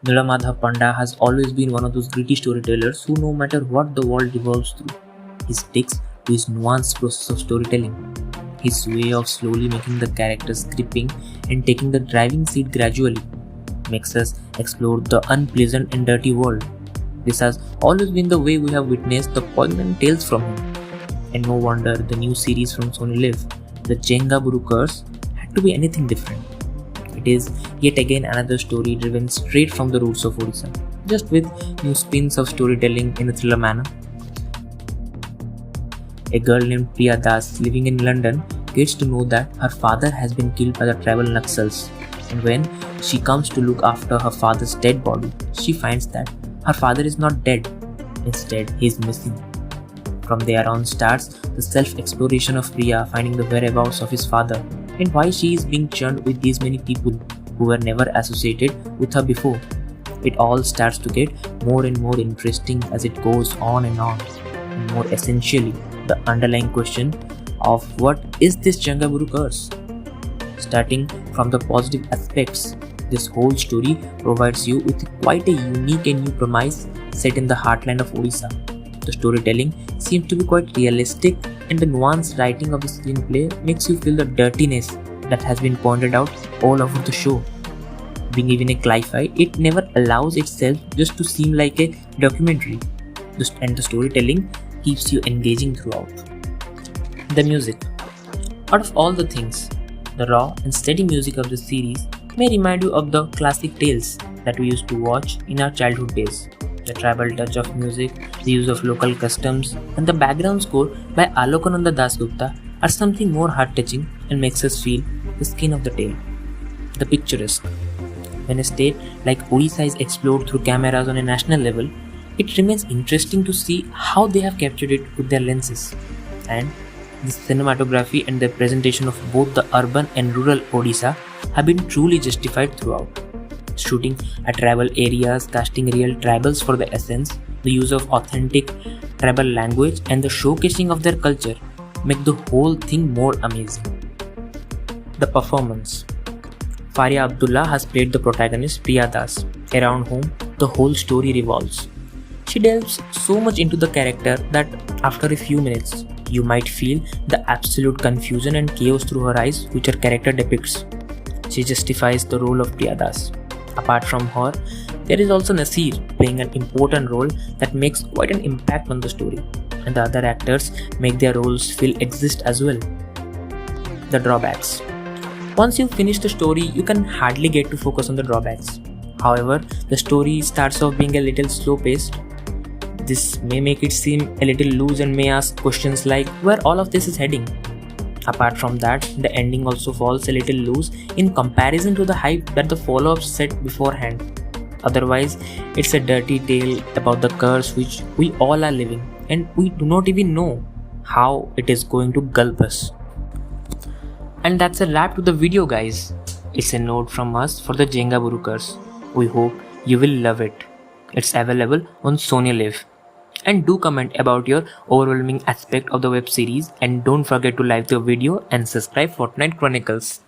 Nila Madhab Panda has always been one of those gritty storytellers who, no matter what the world revolves through, he sticks to his nuanced process of storytelling. His way of slowly making the characters gripping and taking the driving seat gradually makes us explore the unpleasant and dirty world. This has always been the way we have witnessed the poignant tales from him. And no wonder the new series from Sony LIV, the Jengaburu Curse, had to be anything different. It is yet again another story driven straight from the roots of Odisha, just with new spins of storytelling in a thriller manner. A girl named Priya Das living in London gets to know that her father has been killed by the tribal Naxals, and when she comes to look after her father's dead body, she finds that her father is not dead. Instead, he is missing. From there on starts the self-exploration of Priya finding the whereabouts of his father and why she is being churned with these many people who were never associated with her before. It all starts to get more and more interesting as it goes on, and more essentially, the underlying question of what is this Jengaburu Curse? Starting from the positive aspects, this whole story provides you with quite a unique and new premise set in the heartland of Odisha. The storytelling seems to be quite realistic, and the nuanced writing of the screenplay makes you feel the dirtiness that has been pointed out all over the show. Being even a cli-fi, it never allows itself just to seem like a documentary, and the storytelling keeps you engaging throughout. The music. Out of all the things, the raw and steady music of the series may remind you of the classic tales that we used to watch in our childhood days. The tribal touch of music, the use of local customs, and the background score by Alokananda Dasgupta are something more heart-touching and makes us feel the skin of the tale. The picturesque. When a state like Odisha is explored through cameras on a national level, it remains interesting to see how they have captured it with their lenses. And the cinematography and the presentation of both the urban and rural Odisha have been truly justified throughout. Shooting at tribal areas, casting real tribals for the essence, the use of authentic tribal language, and the showcasing of their culture make the whole thing more amazing. The performance. Faria has played the protagonist Priya Das, around whom the whole story revolves. She delves so much into the character that after a few minutes, you might feel the absolute confusion and chaos through her eyes which her character depicts. She justifies the role of Priya Das. Apart from her, there is also Nasir playing an important role that makes quite an impact on the story, and the other actors make their roles feel exist as well. The drawbacks. Once you finish the story, you can hardly get to focus on the drawbacks. However, the story starts off being a little slow-paced. This may make it seem a little loose and may ask questions like where all of this is heading. Apart from that, the ending also falls a little loose in comparison to the hype that the follow-ups set beforehand. Otherwise, it's a dirty tale about the curse which we all are living, and we do not even know how it is going to gulp us. And that's a wrap to the video, guys. It's a note from us for the Jengaburu Curse. We hope you will love it. It's available on Sony LIV. And do comment about your overwhelming aspect of the web series, and don't forget to like the video and subscribe Fortnight Chronicles.